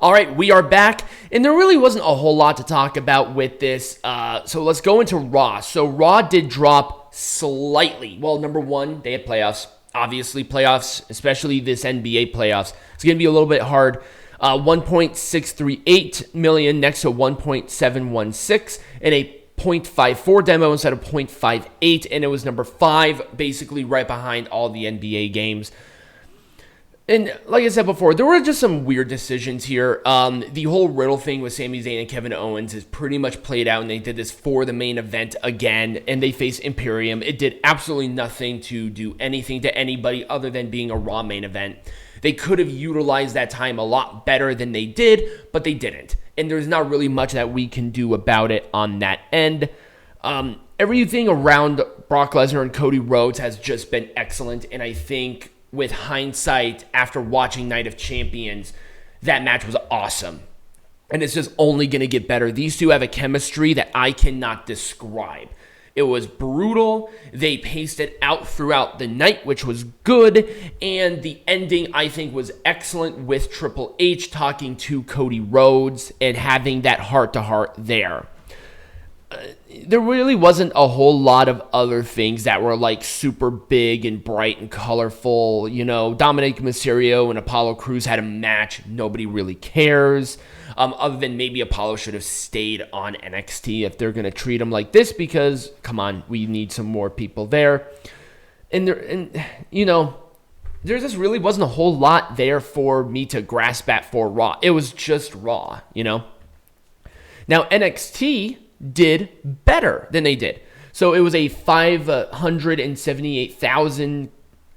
All right, we are back, and there really wasn't a whole lot to talk about with this, so let's go into Raw. So Raw did drop slightly. Well, number one, they had playoffs. Obviously, playoffs, especially this NBA playoffs, it's going to be a little bit hard. 1.638 million next to 1.716, and a 0.54 demo instead of 0.58, and it was number 5, basically right behind all the NBA games. And like I said before, there were just some weird decisions here. The whole Riddle thing with Sami Zayn and Kevin Owens is pretty much played out, and they did this for the main event again, and they faced Imperium. It did absolutely nothing to do anything to anybody other than being a Raw main event. They could have utilized that time a lot better than they did, but they didn't. And there's not really much that we can do about it on that end. Everything around Brock Lesnar and Cody Rhodes has just been excellent, and I think with hindsight, after watching Night of Champions, that match was awesome. And it's just only going to get better. These two have a chemistry that I cannot describe. It was brutal. They paced it out throughout the night, which was good. And the ending, I think, was excellent with Triple H talking to Cody Rhodes and having that heart-to-heart there. There really wasn't a whole lot of other things that were like super big and bright and colorful. You know, Dominic Mysterio and Apollo Crews had a match. Nobody really cares. Other than maybe Apollo should have stayed on NXT if they're going to treat him like this, because, come on, we need some more people there. And you know, there just really wasn't a whole lot there for me to grasp at for Raw. It was just Raw, you know. Now, NXT did better than they did. So it was a 578,000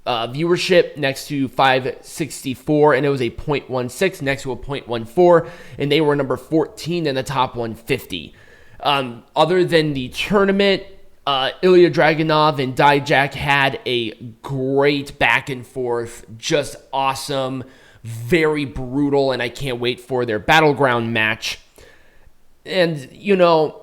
viewership next to 564, and it was a 0.16 next to a 0.14, and they were number 14 in the top 150. Other than the tournament, Ilya Dragunov and Dijak had a great back and forth, just awesome, very brutal, and I can't wait for their Battleground match. And, you know,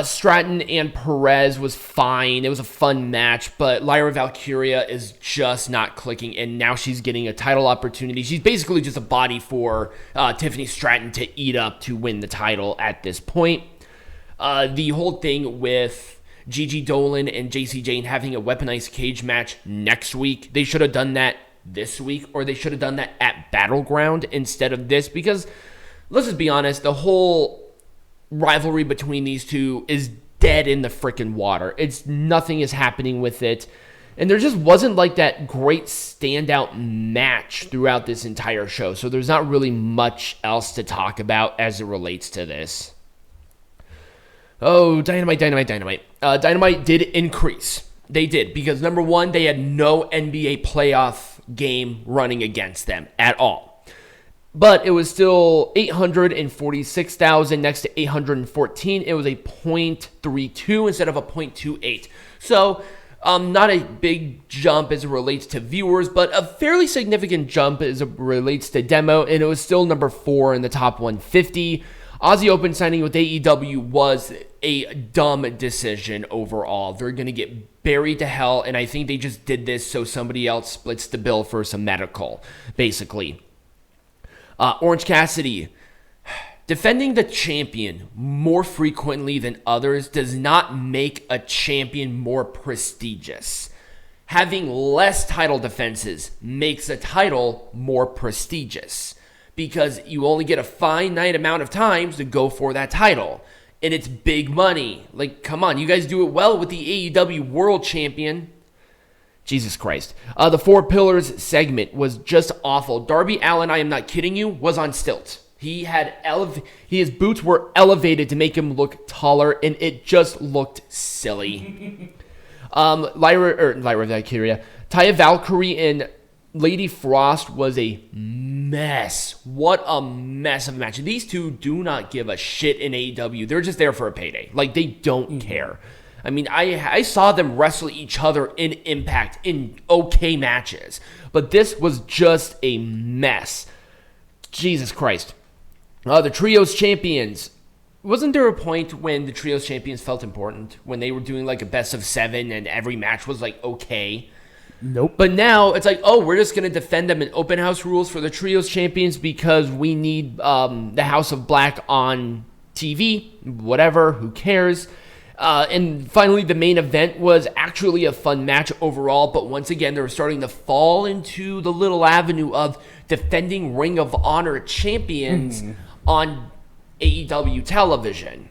Stratton and Perez was fine. It was a fun match, but Lyra Valkyria is just not clicking, and now she's getting a title opportunity. She's basically just a body for Tiffany Stratton to eat up to win the title at this point. The whole thing with Gigi Dolan and JC Jane having a weaponized cage match next week, they should have done that this week, or they should have done that at Battleground instead of this, because let's just be honest, the whole rivalry between these two is dead in the freaking water. Nothing is happening with it. And there just wasn't like that great standout match throughout this entire show. So there's not really much else to talk about as it relates to this. Oh, Dynamite. Dynamite did increase. They did, because number one, they had no NBA playoff game running against them at all. But it was still 846,000 next to 814. It was a 0.32 instead of a 0.28. So, not a big jump as it relates to viewers, but a fairly significant jump as it relates to demo, and it was still number 4 in the top 150. Aussie Open signing with AEW was a dumb decision overall. They're going to get buried to hell, and I think they just did this so somebody else splits the bill for some medical, basically. Orange Cassidy, defending the champion more frequently than others does not make a champion more prestigious. Having less title defenses makes a title more prestigious, because you only get a finite amount of times to go for that title, and it's big money. Like, come on, you guys do it well with the AEW World Champion. Jesus Christ. The Four Pillars segment was just awful. Darby Allin, I am not kidding you, was on stilts. His boots were elevated to make him look taller, and it just looked silly. Lyra Valkyria. Taya Valkyrie and Lady Frost was a mess. What a mess of a match. These two do not give a shit in AEW. They're just there for a payday. Like, they don't care. I mean, I saw them wrestle each other in Impact in okay matches, but this was just a mess. Jesus Christ. The Trios Champions. Wasn't there a point when the Trios Champions felt important? When they were doing like a best of 7 and every match was like okay? Nope. But now it's like, oh, we're just going to defend them in open house rules for the trios champions because we need the House of Black on TV. Whatever, who cares? And finally, the main event was actually a fun match overall. But once again, they were starting to fall into the little avenue of defending Ring of Honor champions on AEW television.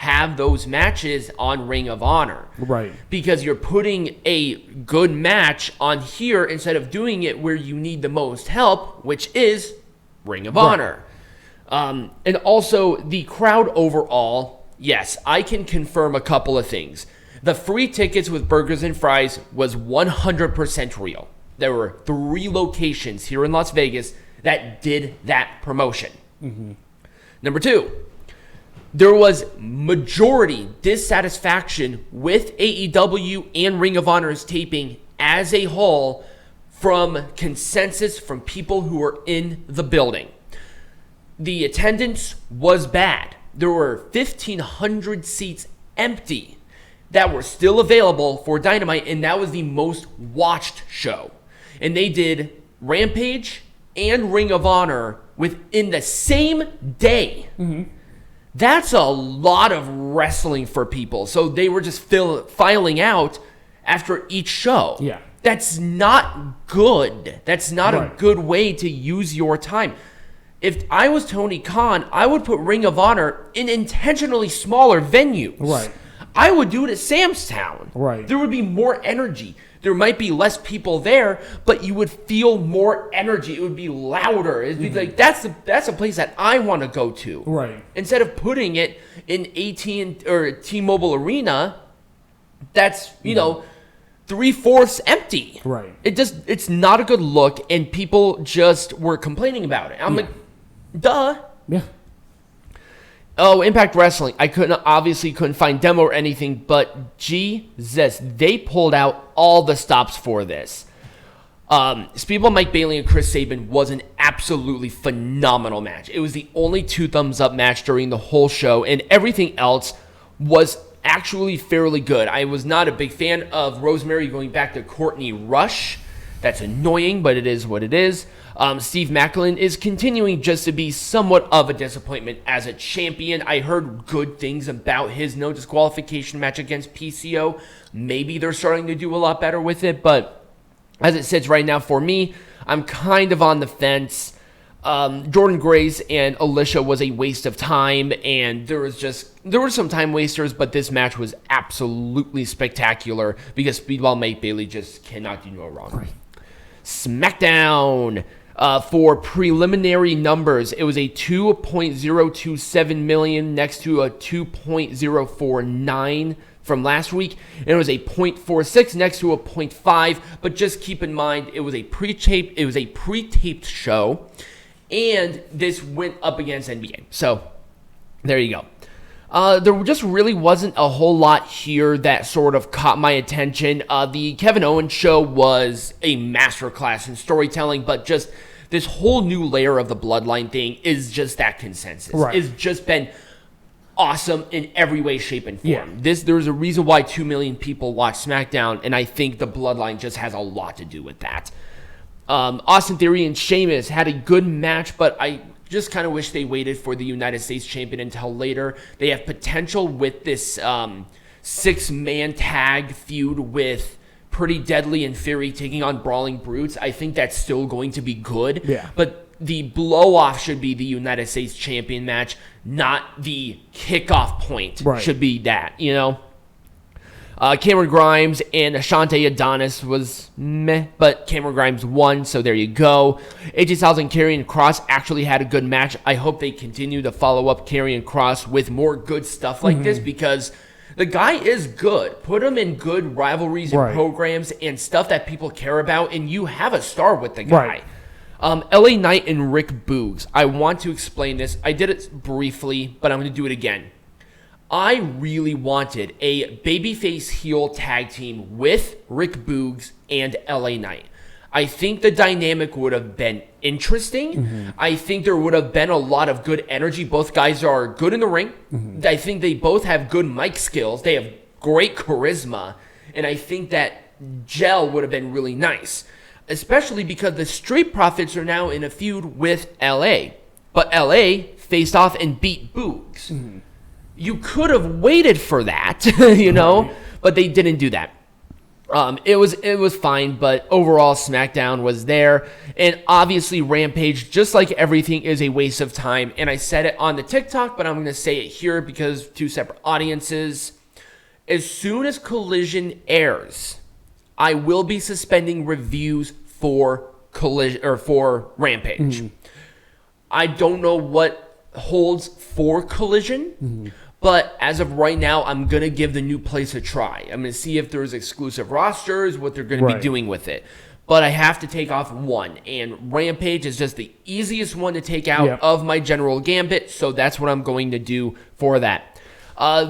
Have those matches on Ring of Honor. Right. Because you're putting a good match on here instead of doing it where you need the most help, which is Ring of Honor. And also, the crowd overall, yes, I can confirm a couple of things. The free tickets with burgers and fries was 100% real. There were 3 locations here in Las Vegas that did that promotion. Number 2, there was majority dissatisfaction with AEW and Ring of Honor's taping as a whole from consensus from people who were in the building. The attendance was bad. There were 1,500 seats empty that were still available for Dynamite, and that was the most watched show. And they did Rampage and Ring of Honor within the same day. That's a lot of wrestling for people. So they were just filing out after each show. Yeah. That's not good. That's not a good way to use your time. If I was Tony Khan, I would put Ring of Honor in intentionally smaller venues. Right. I would do it at Sam's Town. Right. There would be more energy. There might be less people there, but you would feel more energy. It would be louder. It'd be like, that's a place that I want to go to. Right. Instead of putting it in T-Mobile Arena, that's, 3/4 empty. Right. It's not a good look, and people just were complaining about it. I'm like, duh. Yeah. Oh, Impact Wrestling. I obviously couldn't find demo or anything, but Jesus, they pulled out all the stops for this. Speedball Mike Bailey and Chris Sabin was an absolutely phenomenal match. It was the only 2 thumbs up match during the whole show, and everything else was actually fairly good. I was not a big fan of Rosemary going back to Courtney Rush. That's annoying, but it is what it is. Steve Macklin is continuing just to be somewhat of a disappointment as a champion. I heard good things about his no disqualification match against PCO. Maybe they're starting to do a lot better with it, but as it sits right now for me, I'm kind of on the fence. Jordan Grace and Alicia was a waste of time, and there were some time wasters, but this match was absolutely spectacular because Speedball Mike Bailey just cannot do no wrong. Right. SmackDown. For preliminary numbers, it was a 2.027 million next to a 2.049 from last week, and it was a 0.46 next to a 0.5. But just keep in mind, it was a pre-taped show, and this went up against NBA. So there you go. There just really wasn't a whole lot here that sort of caught my attention. The Kevin Owens show was a masterclass in storytelling, but just this whole new layer of the Bloodline thing is just that consensus. Right. It's just been awesome in every way, shape, and form. Yeah. There's a reason why 2 million people watch SmackDown, and I think the Bloodline just has a lot to do with that. Austin Theory and Sheamus had a good match, but I just kind of wish they waited for the United States champion until later. They have potential with this 6-man tag feud with Pretty Deadly and Fury taking on Brawling Brutes. I think that's still going to be good. Yeah. But the blow-off should be the United States champion match, not the kickoff point. Right. Should be that, Cameron Grimes and Ashante Adonis was meh, but Cameron Grimes won, so there you go. AJ Styles and Karrion Kross actually had a good match. I hope they continue to follow up Karrion Kross with more good stuff like this, because the guy is good. Put him in good rivalries and programs and stuff that people care about, and you have a star with the guy. LA Knight and Rick Boogs. I want to explain this. I did it briefly, but I'm going to do it again. I really wanted a babyface heel tag team with Rick Boogs and LA Knight. I think the dynamic would have been interesting. I think there would have been a lot of good energy. Both guys are good in the ring. I think they both have good mic skills. They have great charisma. And I think that gel would have been really nice, especially because the Street Profits are now in a feud with LA. But LA faced off and beat Boogs. Mm-hmm. You could have waited for that, but they didn't do that. It was fine, but overall SmackDown was there, and obviously Rampage, just like everything, is a waste of time. And I said it on the TikTok, but I'm going to say it here because two separate audiences. As soon as Collision airs, I will be suspending reviews for Collision or for Rampage. Mm-hmm. I don't know what holds for Collision. Mm-hmm. But as of right now, I'm going to give the new place a try. I'm going to see if there's exclusive rosters, what they're going to be doing with it. But I have to take off one. And Rampage is just the easiest one to take out of my general gambit. So that's what I'm going to do for that.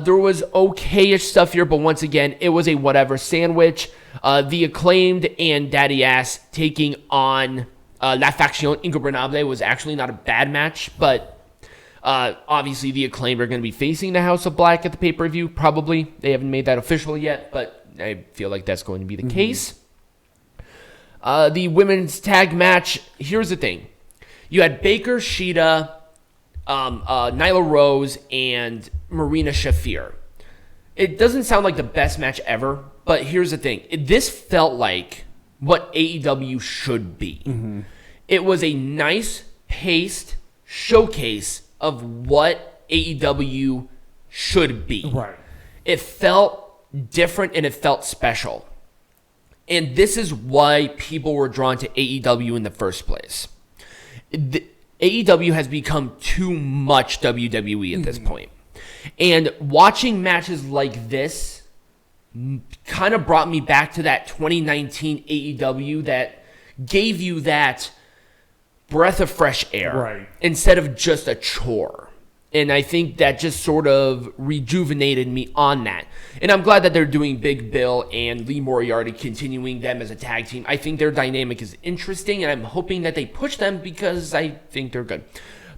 There was okay-ish stuff here, but once again, it was a whatever sandwich. The Acclaimed and Daddy Ass taking on La Facción Ingobernable was actually not a bad match, but obviously, the Acclaimed are going to be facing the House of Black at the pay-per-view, probably. They haven't made that official yet, but I feel like that's going to be the case. The women's tag match, here's the thing. You had Baker, Shida, Nyla Rose, and Marina Shafir. It doesn't sound like the best match ever, but here's the thing. This felt like what AEW should be. Mm-hmm. It was a nice paced showcase of what AEW should be. Right. It felt different and it felt special. And this is why people were drawn to AEW in the first place. AEW has become too much WWE at this point. And watching matches like this kind of brought me back to that 2019 AEW that gave you that breath of fresh air instead of just a chore. And I think that just sort of rejuvenated me on that. And I'm glad that they're doing Big Bill and Lee Moriarty, continuing them as a tag team. I think their dynamic is interesting, and I'm hoping that they push them because I think they're good.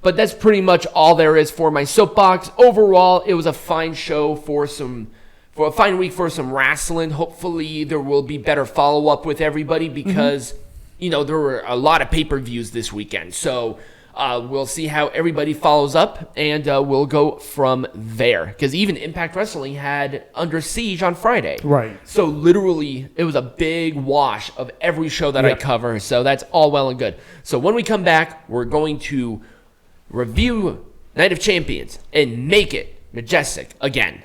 But that's pretty much all there is for my soapbox. Overall, it was a fine show for a fine week for some wrestling. Hopefully there will be better follow-up with everybody because there were a lot of pay-per-views this weekend. So we'll see how everybody follows up, and we'll go from there. Because even Impact Wrestling had Under Siege on Friday. Right. So literally, it was a big wash of every show that I cover. So that's all well and good. So when we come back, we're going to review Night of Champions and make it majestic again.